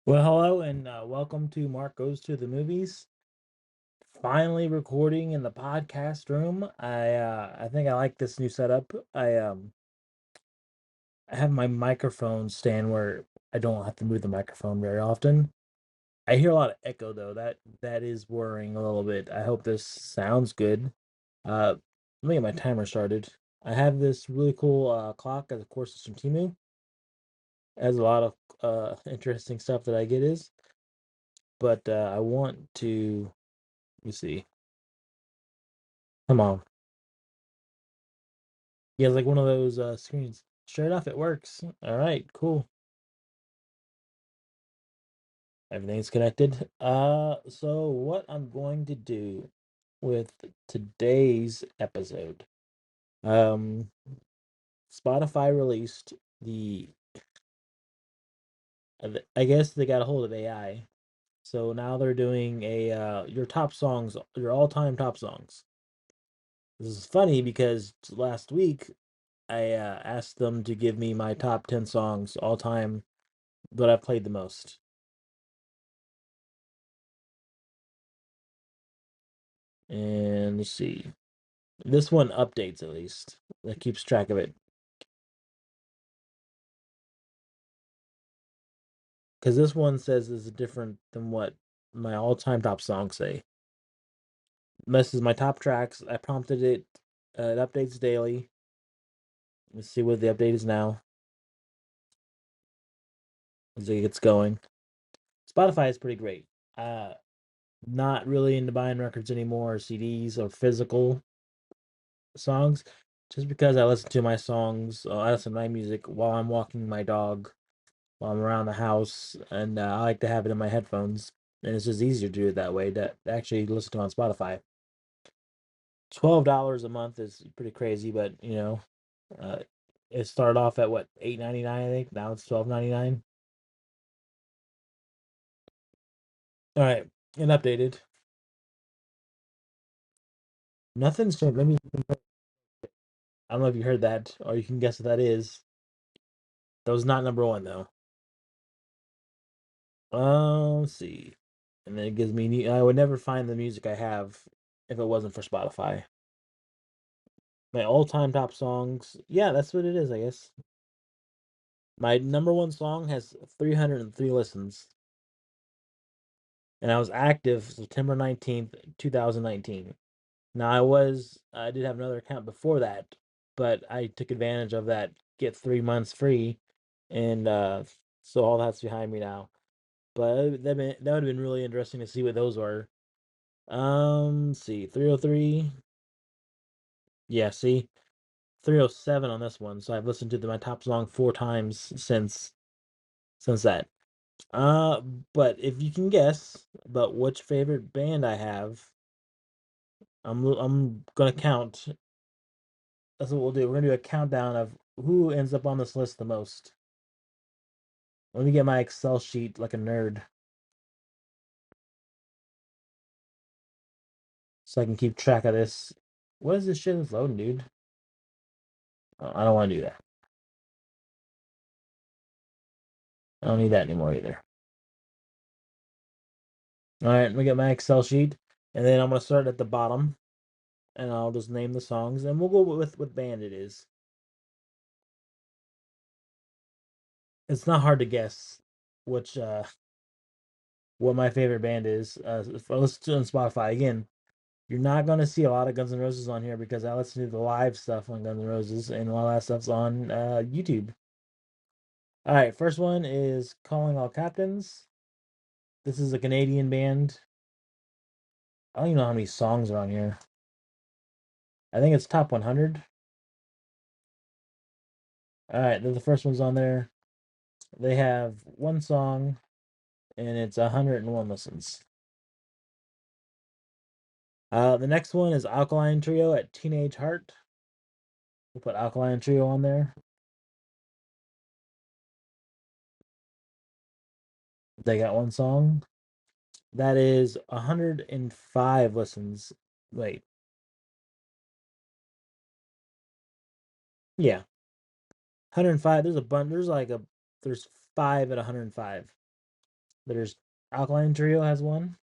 Well, hello and welcome to Mark Goes to the Movies. Finally recording in the podcast room. I think I like this new setup. I have my microphone stand where I don't have to move the microphone very often. I hear a lot of echo though. That is worrying a little bit. I hope this sounds good. Let me get my timer started. I have this really cool clock, of course, it's from Timu. It has a lot of interesting stuff that I get is, but I want to. Let me see. Come on. Yeah, it's like one of those screens. Sure enough, it works. All right, cool. Everything's connected. So what I'm going to do with today's episode, um, Spotify released the, I guess they got a hold of AI. So now they're doing a your top songs, your all-time top songs. This is funny because last week I asked them to give me my top 10 songs all time that I've played the most. And let's see. This one updates at least. That keeps track of it. Because this one says is different than what my all-time top songs say. This is my top tracks. I prompted it. It updates daily. Let's see what the update is now as it gets going. Spotify is pretty great. Uh, not really into buying records anymore, or CDs or physical songs, just because I listen to my songs. I listen to my music while I'm walking my dog, while I'm around the house, and I like to have it in my headphones. And it's just easier to do it that way to actually listen to on Spotify. $12 a month is pretty crazy, but uh, it started off at what, 8.99, I think. Now it's 12.99. All right, and updated. Nothing's changed. Let me. I don't know if you heard that, or you can guess what that is. That was not number one though. Let's see. And then it gives me. I would never find the music I have if it wasn't for Spotify. My all-time top songs. Yeah, that's what it is, I guess. My number one song has 303 listens, and I was active September 19th, 2019. Now I did have another account before that, but I took advantage of that get 3 months free, and so all that's behind me now. But that would have been really interesting to see what those were. Let's see, 303. Yeah, see, 307 on this one. So I've listened to my top song 4 times since that. Uh, but if you can guess about which favorite band I have, I'm gonna count. That's what we'll do. We're gonna do a countdown of who ends up on this list the most. Let me get my Excel sheet like a nerd so I can keep track of this. What is this shit that's loading, dude? Oh, I don't want to do that. I don't need that anymore either. All right, let me get my Excel sheet, and then I'm gonna start at the bottom, and I'll just name the songs, and we'll go with what band it is. It's not hard to guess which what my favorite band is. If I listen to it on Spotify again, you're not gonna see a lot of Guns N' Roses on here because I listen to the live stuff on Guns N' Roses, and a lot of that stuff's on YouTube. All right, first one is "Calling All Captains." This is a Canadian band. I don't even know how many songs are on here. I think it's top 100. All right, the first one's on there. They have one song, and it's 101 listens. The next one is Alkaline Trio at Teenage Heart. We'll put Alkaline Trio on there. They got one song. That is 105 listens. Wait, yeah, 105. There's a bunch. There's five at 105. There's Alkaline Trio has one,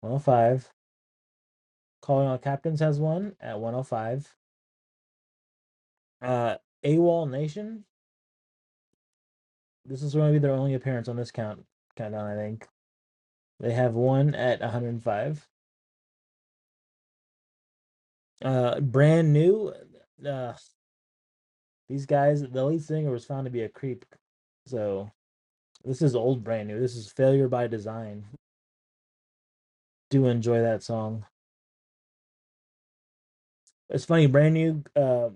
105. Calling All Captains has one at 105. AWOL Nation. This is going to be their only appearance on this countdown, I think. They have one at 105. Brand new. Uh, these guys, the lead singer was found to be a creep. So this is old brand new. This is Failure by Design. Do enjoy that song. It's funny, brand new. I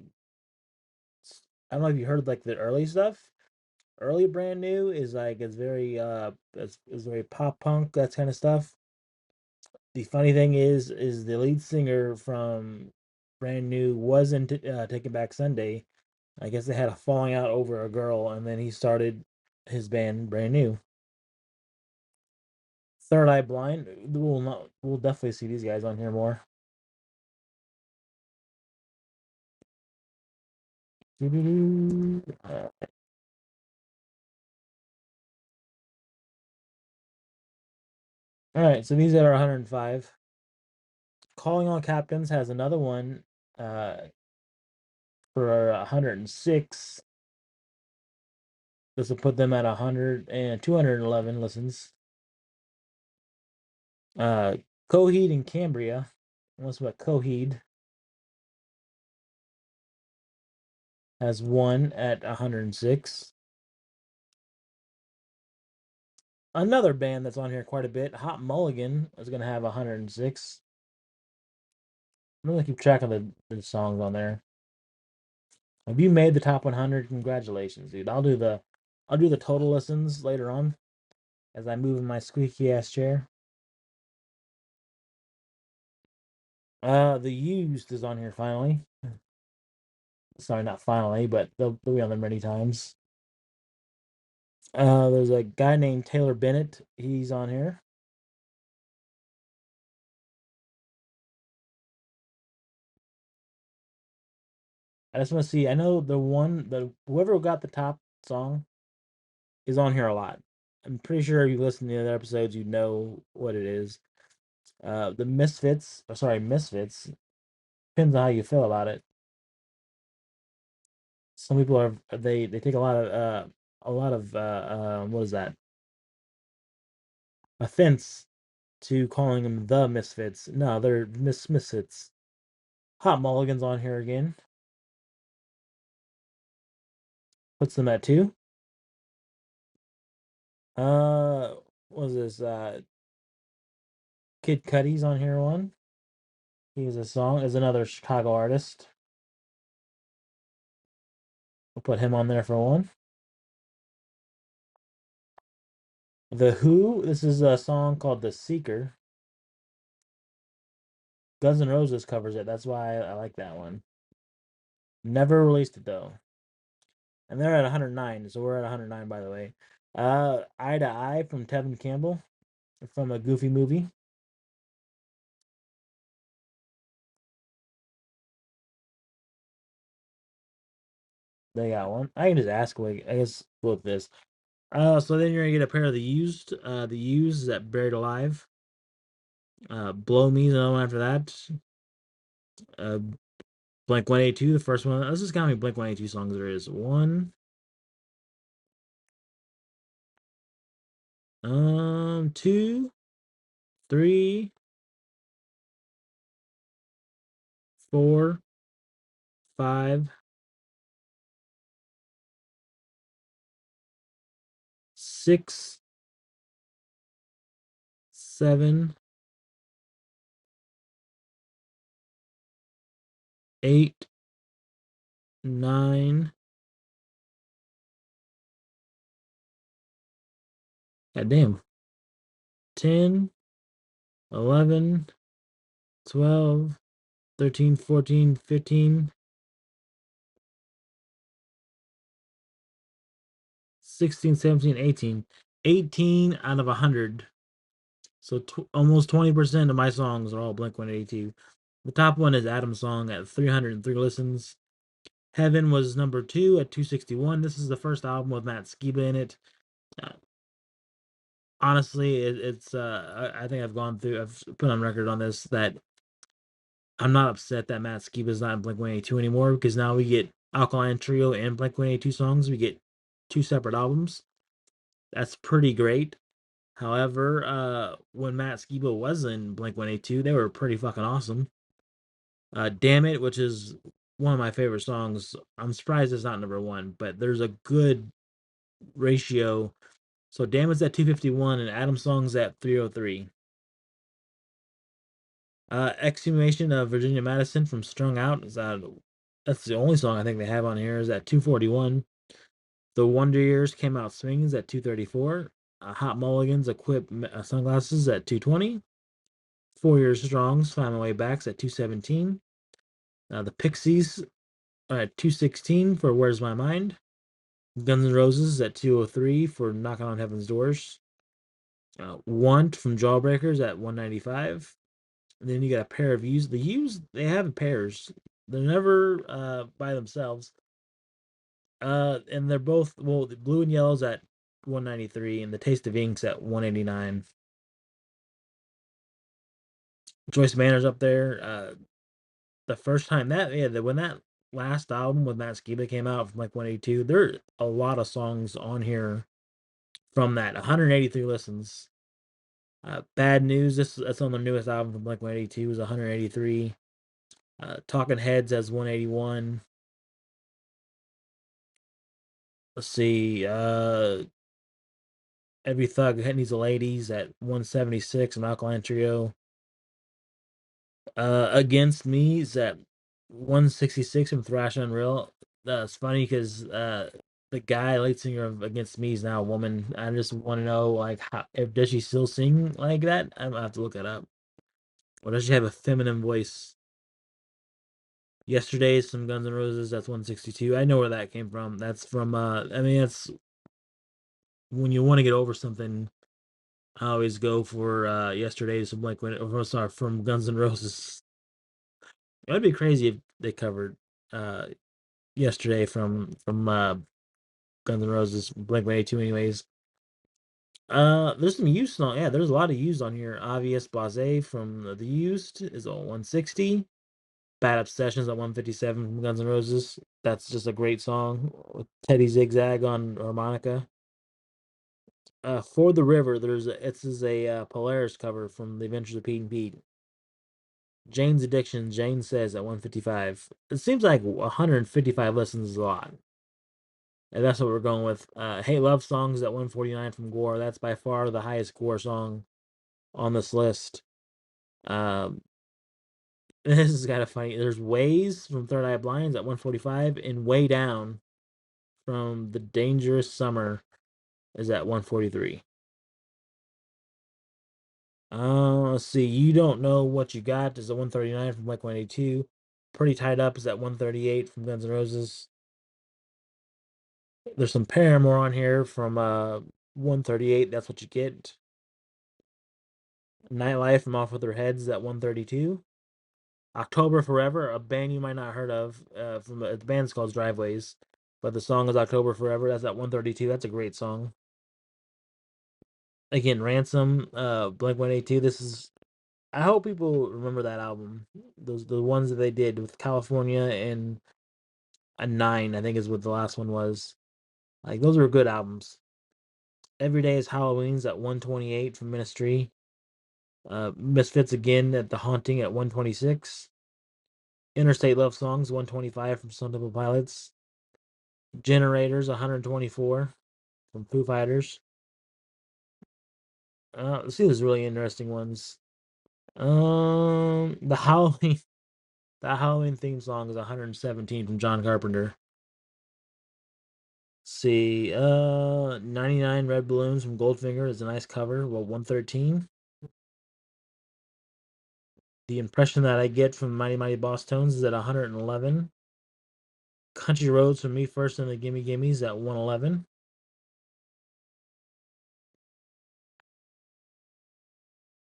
don't know if you heard like the early stuff. Early brand new is like it's very pop punk, that kind of stuff. The funny thing is the lead singer from brand new wasn't Taking Back Sunday. I guess they had a falling out over a girl, and then he started his band brand new. Third Eye Blind. We'll definitely see these guys on here more. All right, so these are 105. Calling All Captains has another one uh, for 106. This will put them at 100 and 211 listens. Coheed and Cambria. What's about Coheed? Has one at 106. Another band that's on here quite a bit, Hot Mulligan, is going to have 106. I'm going to keep track of the songs on there. If you made the top 100, congratulations, dude. I'll do the total listens later on as I move in my squeaky ass chair. The Used is on here finally. Sorry, not finally, but they'll be on there many times. There's a guy named Taylor Bennett. He's on here. I just want to see. I know the whoever got the top song is on here a lot. I'm pretty sure if you listen to the other episodes, you know what it is. The Misfits. Oh, sorry, Misfits. Depends on how you feel about it. Some people are they take a lot of what is that, offense to calling them the Misfits. No, they're Misfits. Hot Mulligan's on here again. Puts them at two. What was this? Kid Cudi's on here one. He's a song is another Chicago artist. We'll put him on there for one. The Who. This is a song called "The Seeker." Guns N' Roses covers it. That's why I like that one. Never released it though. And they're at 109, so we're at 109 by the way. Eye to Eye from Tevin Campbell from a Goofy movie. They got one. I can just ask. Like, I guess flip this. So then you're gonna get a pair of the used that Buried Alive. Blow Me's another one after that. Uh, Blank 182, the first one. Let's just count how many Blank 182 songs there is. One, two, three, four, five, six, seven, eight, nine. God damn. 10, 11, 12, 13, 14, 15, 16, 17, 18. 18 out of 100. So almost 20% of my songs are all Blink 182. The top one is Adam's song at 303 listens. Heaven was number 2 at 261. This is the first album with Matt Skiba in it. Honestly, it's I think I've gone through. I've put on record on this that I'm not upset that Matt Skiba's not in Blink 182 anymore because now we get Alkaline Trio and Blink 182 songs. We get two separate albums. That's pretty great. However, when Matt Skiba was in Blink 182, they were pretty fucking awesome. Damn It, which is one of my favorite songs. I'm surprised it's not number one, but there's a good ratio. So Damn It's at 251 and Adam Song's at 303. Exhumation of Virginia Madison from Strung Out is that's the only song I think they have on here is at 241. The Wonder Years Came Out Swinging at 234. Hot Mulligan's Equip Sunglasses at 220. 4 Years Strong's Find My Way Back's at 217. The Pixies are at 216 for Where's My Mind. Guns N' Roses at 203 for Knocking on Heaven's Doors. Want from Jawbreakers at 195. And then you got a pair of Used. The Used, they have pairs. They're never by themselves. And they're both, well, the Blue and Yellow's at 193 and the Taste of Ink's at 189. Joyce Manor's up there. The first time when that last album with Matt Skiba came out from like 182, there are a lot of songs on here from that. 183 listens. Bad News, that's on the newest album from Blink 182, is 183. Talking Heads has 181. Let's see. Every Thug Needs a Ladies at 176 from Alkaline Trio. Against Me is at 166 from Thrash Unreal. That's funny because the guy, lead singer of Against Me, is now a woman. I just want to know, like, how, if does she still sing like that? I'm gonna have to look that up. Or does she have a feminine voice? Yesterday's some Guns N' Roses. That's 162. I know where that came from. That's from. I mean, that's when you want to get over something. I always go for Yesterday's some Blink. Sorry, from Guns N' Roses. It would be crazy if they covered uh Yesterday from Guns N' Roses, Blink 182 anyways. There's some used on, yeah, there's a lot of used on here. Obvious Blase from the Used is on 160. Bad Obsessions at 157 from Guns N' Roses. That's just a great song with Teddy Zigzag on harmonica. For the River, this is a Polaris cover from The Adventures of Pete and Pete. Jane's Addiction, Jane Says at 155. It seems like 155 listens is a lot. And that's what we're going with. Hey Love Songs at 149 from Gore. That's by far the highest Gore song on this list. Um, this is kind of funny. There's Ways from Third Eye Blinds at 145, and Way Down from The Dangerous Summer is at 143. Let's see. You Don't Know What You Got is at 139 from Blink 182. Pretty Tied Up is at 138 from Guns N' Roses. There's some Paramore on here from 138. That's What You Get. Nightlife from Off With Their Heads at 132. October Forever, a band you might not heard of. The band's called Driveways, but the song is October Forever. That's at 132. That's a great song. Again, Ransom, Blink 182. This is. I hope people remember that album. Those the ones that they did with California and a Nine, I think is what the last one was. Like those were good albums. Every Day is Halloween's at 128 from Ministry. Misfits again at The Haunting at 126. Interstate Love Songs 125 from Stone Temple Pilots. Generators 124 from Foo Fighters. Let's see, there's really interesting ones. The Halloween, the Halloween theme song is 117 from John Carpenter. Let's see, 99 Red Balloons from Goldfinger is a nice cover. Well, 113. The Impression That I Get from Mighty Mighty Boss Tones is at 111. Country Roads from Me First and the Gimme Gimmes at 111.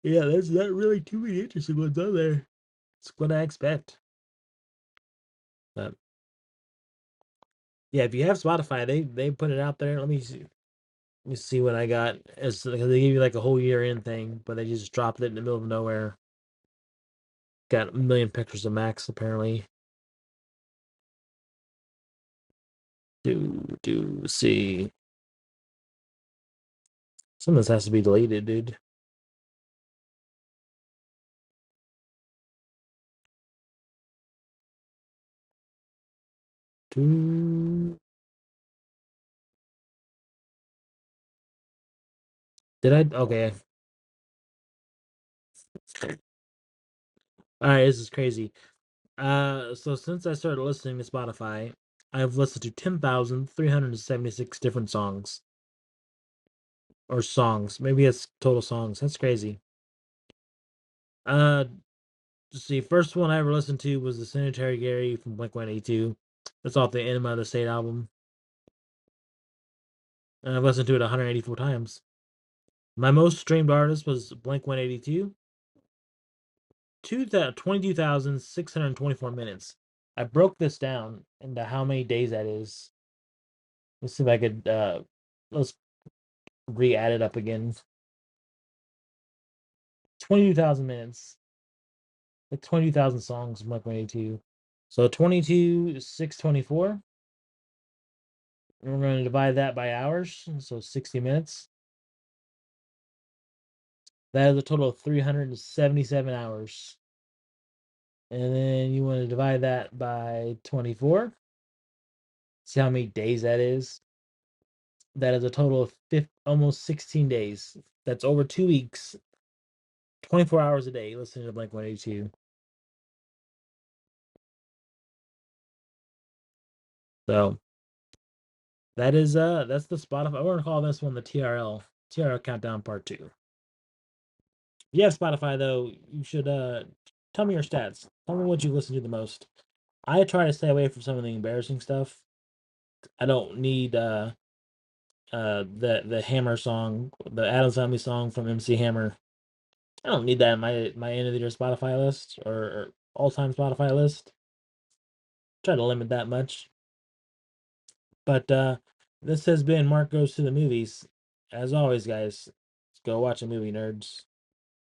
Yeah, there's not really too many interesting ones on there. It's what I expect. But yeah, if you have Spotify, they put it out there. Let me see. Let me see what I got. It's because they give you like a whole year in thing, but they just dropped it in the middle of nowhere. Got a million pictures of Max apparently. Do see. Some of this has to be deleted, dude. Do did I? Okay. All right, this is crazy. So since I started listening to Spotify, I've listened to 10,376 different songs or songs. Maybe it's total songs. That's crazy. Uh, let's see. First one I ever listened to was the Sanitary Gary from Blink-182. That's off the Enema of the State album, and I've listened to it 184 times. My most streamed artist was Blink-182, 22,624 minutes. I broke this down into how many days that is. Let's see if I could let's re-add it up again. 22,000 minutes. Like 22,000 songs from like 182. So 22, 624. And we're going to divide that by hours. So 60 minutes. That is a total of 377 hours. And then you want to divide that by 24. See how many days that is. That is a total of almost 16 days. That's over 2 weeks. 24 hours a day listening to Blink 182. So that's the Spotify. We're gonna call this one the TRL Countdown Part 2. If you have Spotify though, you should tell me your stats. Tell me what you listen to the most. I try to stay away from some of the embarrassing stuff. I don't need the Hammer song, the Adam's Family song from MC Hammer. I don't need that in my end of the year Spotify list or all time Spotify list. Try to limit that much. But this has been Mark Goes to the Movies. As always, guys, let's go watch a movie, nerds.